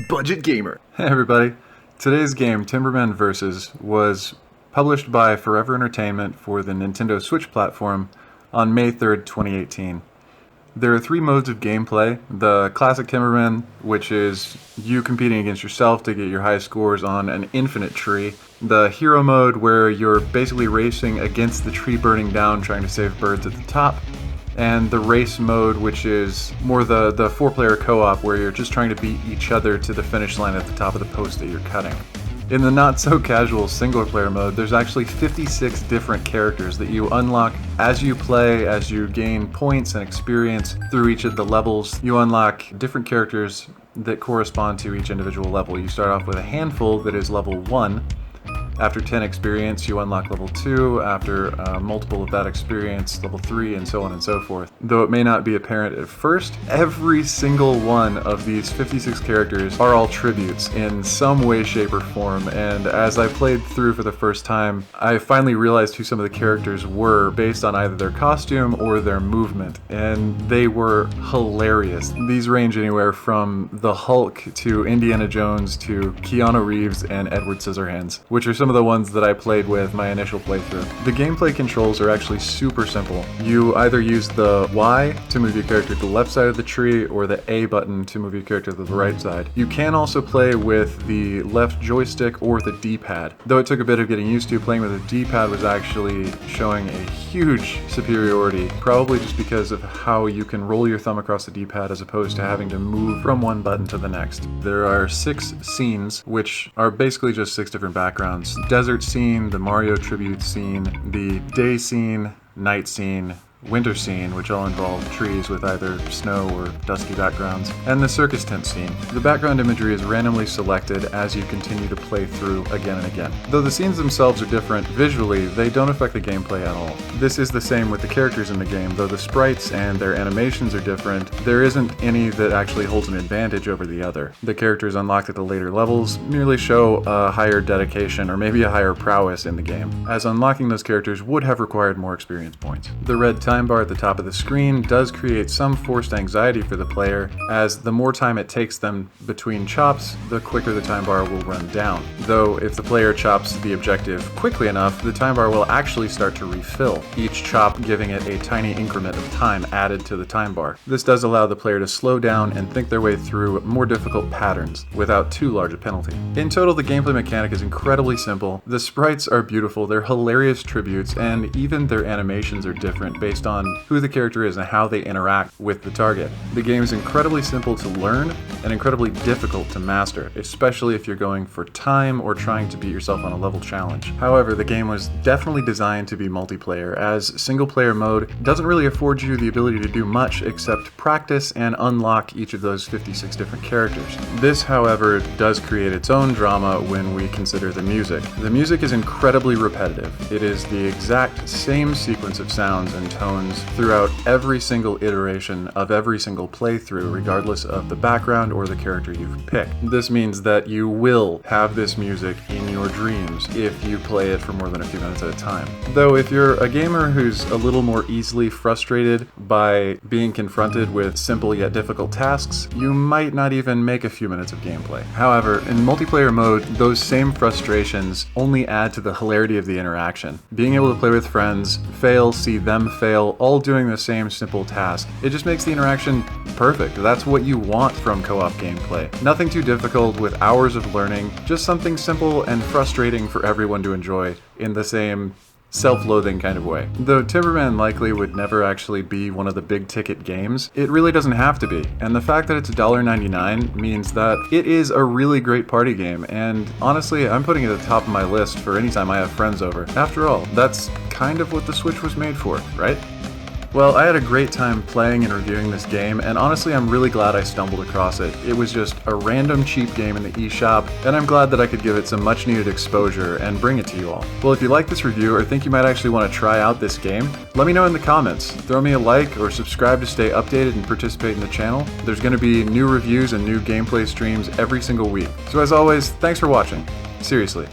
Budget Gamer. Hey everybody, today's game, TimberMan Versus, was published by Forever Entertainment for the Nintendo Switch platform on May 3rd, 2018. There are three modes of gameplay: the classic TimberMan, which is you competing against yourself to get your high scores on an infinite tree; the hero mode, where you're basically racing against the tree burning down trying to save birds at the top; and the race mode, which is more the four-player co-op, where you're just trying to beat each other to the finish line at the top of the post that you're cutting. In the not-so-casual single-player mode, there's actually 56 different characters that you unlock as you play, as you gain points and experience through each of the levels. You unlock different characters that correspond to each individual level. You start off with a handful that is level 1. After 10 experience, you unlock level 2, after multiple of that experience, level 3, and so on and so forth. Though it may not be apparent at first, every single one of these 56 characters are all tributes in some way, shape, or form, and as I played through for the first time, I finally realized who some of the characters were based on either their costume or their movement, and they were hilarious. These range anywhere from the Hulk to Indiana Jones to Keanu Reeves and Edward Scissorhands, which are some of the ones that I played with my initial playthrough. The gameplay controls are actually super simple. You either use the Y to move your character to the left side of the tree or the A button to move your character to the right side. You can also play with the left joystick or the D-pad. Though it took a bit of getting used to, playing with the D-pad was actually showing a huge superiority, probably just because of how you can roll your thumb across the D-pad as opposed to having to move from one button to the next. There are 6 scenes, which are basically just 6 different backgrounds. Desert scene, the Mario tribute scene, the day scene, night scene, winter scene, which all involve trees with either snow or dusky backgrounds, and the circus tent scene. The background imagery is randomly selected as you continue to play through again and again. Though the scenes themselves are different visually, they don't affect the gameplay at all. This is the same with the characters in the game. Though the sprites and their animations are different, there isn't any that actually holds an advantage over the other. The characters unlocked at the later levels merely show a higher dedication or maybe a higher prowess in the game, as unlocking those characters would have required more experience points. The red time bar at the top of the screen does create some forced anxiety for the player, as the more time it takes them between chops, the quicker the time bar will run down. Though if the player chops the objective quickly enough, the time bar will actually start to refill, each chop giving it a tiny increment of time added to the time bar. This does allow the player to slow down and think their way through more difficult patterns without too large a penalty. In total, the gameplay mechanic is incredibly simple. The sprites are beautiful, they're hilarious tributes, and even their animations are different based on who the character is and how they interact with the target. The game is incredibly simple to learn and incredibly difficult to master, especially if you're going for time or trying to beat yourself on a level challenge. However, the game was definitely designed to be multiplayer, as single-player mode doesn't really afford you the ability to do much except practice and unlock each of those 56 different characters. This, however, does create its own drama when we consider the music. The music is incredibly repetitive. It is the exact same sequence of sounds and tones throughout every single iteration of every single playthrough, regardless of the background or the character you've picked. This means that you will have this music in your dreams if you play it for more than a few minutes at a time. Though if you're a gamer who's a little more easily frustrated by being confronted with simple yet difficult tasks, you might not even make a few minutes of gameplay. However, in multiplayer mode, those same frustrations only add to the hilarity of the interaction. Being able to play with friends, fail, see them fail, all doing the same simple task, it just makes the interaction perfect. That's what you want from co-op gameplay. Nothing too difficult with hours of learning, just something simple and frustrating for everyone to enjoy in the same self-loathing kind of way. Though TimberMan likely would never actually be one of the big ticket games, it really doesn't have to be, and the fact that it's $1.99 means that it is a really great party game, and honestly, I'm putting it at the top of my list for any time I have friends over. After all, that's kind of what the Switch was made for, right? Well, I had a great time playing and reviewing this game, and honestly I'm really glad I stumbled across it. It was just a random cheap game in the eShop, and I'm glad that I could give it some much needed exposure and bring it to you all. Well, if you like this review or think you might actually want to try out this game, let me know in the comments. Throw me a like or subscribe to stay updated and participate in the channel. There's going to be new reviews and new gameplay streams every single week. So as always, thanks for watching. Seriously.